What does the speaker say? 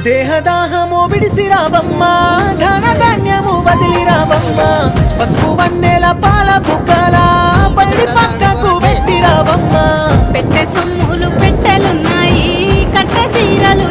దేహదాహము విడిసి రావమ్మా, ధన ధాన్యము వదిలి రావమ్మా, పసుపు వన్నెల పాల బుగ్గల పడి పక్కకు పెట్టి రావమ్మా. పెట్టె సొమ్ములు పెట్టెలున్నాయి, కట్టె సీరలు